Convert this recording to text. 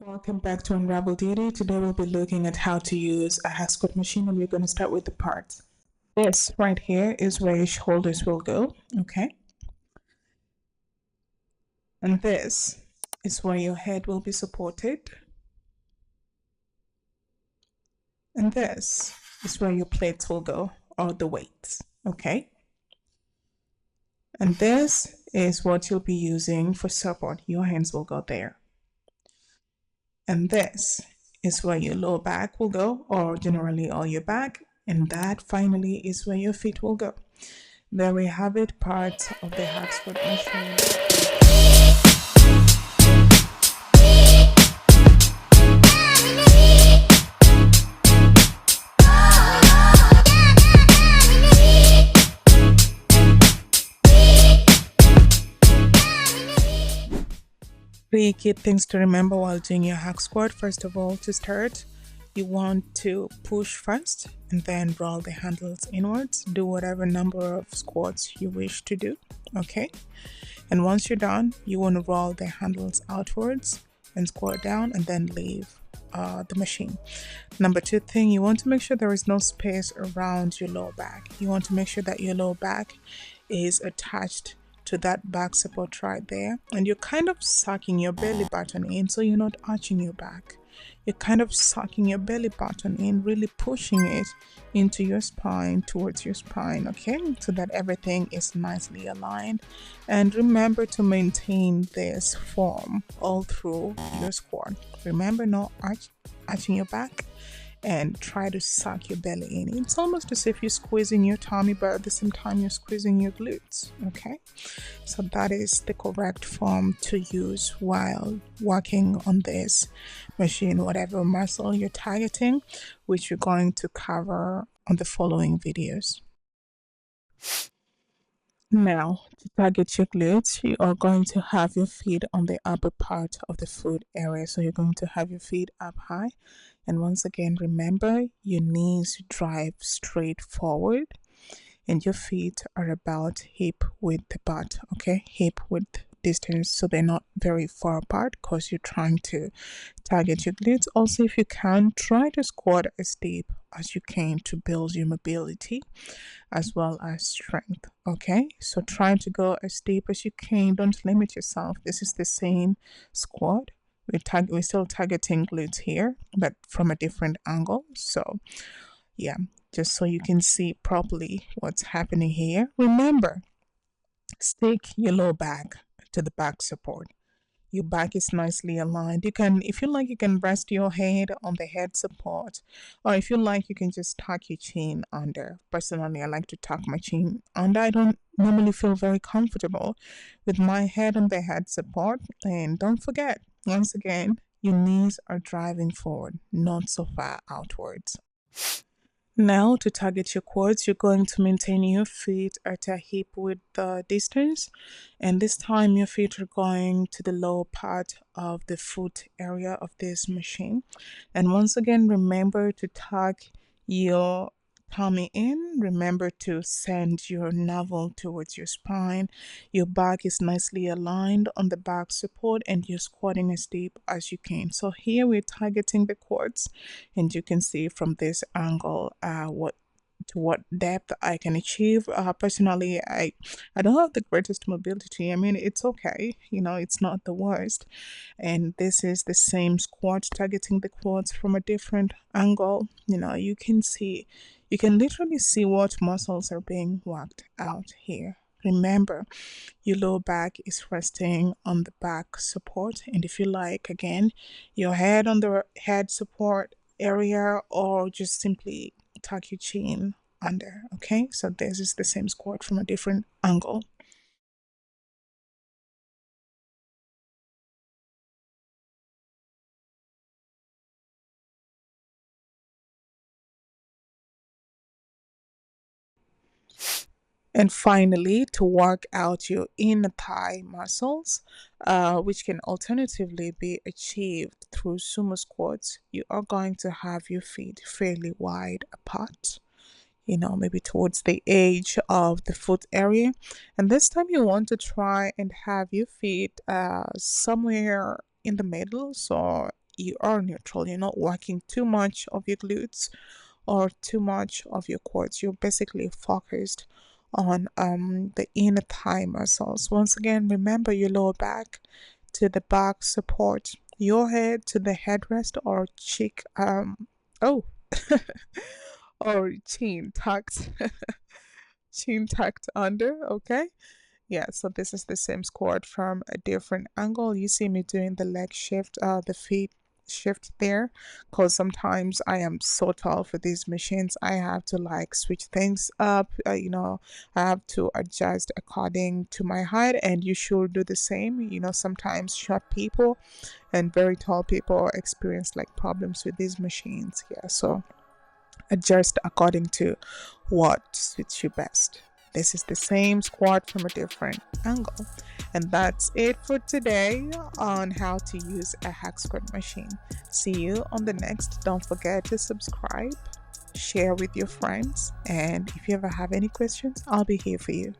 Welcome back to Unravel Duty. Today we'll be looking at how to use a hack squat machine, and we're going to start with the parts. This right here is where your shoulders will go, okay? And this is where your head will be supported. And this is where your plates will go, or the weights, okay? And this is what you'll be using for support. Your hands will go there. And this is where your lower back will go, or generally all your back. And that finally is where your feet will go. There we have it, parts of the hack squat machine. Three key things to remember while doing your hack squat. First of all, to start, you want to push first and then roll the handles inwards. Do whatever number of squats you wish to do, okay? And once you're done, you want to roll the handles outwards and squat down and then leave the machine. Number two thing, you want to make sure there is no space around your lower back. You want to make sure that your lower back is attached to that back support right there, and you're kind of sucking your belly button in, so you're not arching your back. You're kind of sucking your belly button in, really pushing it into your spine, towards your spine, okay, so that everything is nicely aligned. And remember to maintain this form all through your squat. Remember, not arching your back, and try to suck your belly in. It's almost as if you're squeezing your tummy, but at the same time you're squeezing your glutes, okay? So that is the correct form to use while working on this machine, whatever muscle you're targeting, which we're going to cover on the following videos. Now, to target your glutes, you are going to have your feet on the upper part of the foot area. So you're going to have your feet up high. And once again, remember, your knees drive straight forward and your feet are about hip width apart, okay? Hip width distance, so they're not very far apart because you're trying to target your glutes. Also, if you can, try to squat as deep as you can to build your mobility as well as strength, okay? So try to go as deep as you can. Don't limit yourself. This is the same squat. We're still targeting glutes here, but from a different angle. So yeah, just so you can see properly what's happening here. Remember, stick your lower back to the back support. Your back is nicely aligned. You can, if you like, you can rest your head on the head support, or if you like, you can just tuck your chin under. Personally, I like to tuck my chin under. I don't normally feel very comfortable with my head on the head support. And don't forget, once again, your knees are driving forward, not so far outwards. Now, to target your quads, you're going to maintain your feet at a hip width distance, and this time your feet are going to the lower part of the foot area of this machine. And once again, remember to tuck your tummy in. Remember to send your navel towards your spine. Your back is nicely aligned on the back support and you're squatting as deep as you can. So here we're targeting the quads, and you can see from this angle what depth I can achieve. Personally, I don't have the greatest mobility. I mean, it's okay, it's not the worst. And this is the same squat targeting the quads from a different angle. You can literally see what muscles are being worked out here. Remember, your lower back is resting on the back support, and if you like, again, your head on the head support area, or just simply tuck your chin under, okay? So this is the same squat from a different angle. And finally, to work out your inner thigh muscles, which can alternatively be achieved through sumo squats, you are going to have your feet fairly wide apart, maybe towards the edge of the foot area. And this time you want to try and have your feet somewhere in the middle. So you are neutral. You're not working too much of your glutes or too much of your quads. You're basically focused on the inner thigh muscles. Once again, remember your lower back to the back support, your head to the headrest or cheek oh or chin tucked chin tucked under, okay? Yeah, so this is the same squat from a different angle. You see me doing the leg shift, the feet shift there, because sometimes I am so tall for these machines. I have to like switch things up, I have to adjust according to my height, and you should do the same. Sometimes short people and very tall people experience like problems with these machines. Yeah, so adjust according to what suits you best. This is the same squat from a different angle. And that's it for today on how to use a hack squat machine. See you on the next. Don't forget to subscribe, share with your friends, and if you ever have any questions, I'll be here for you.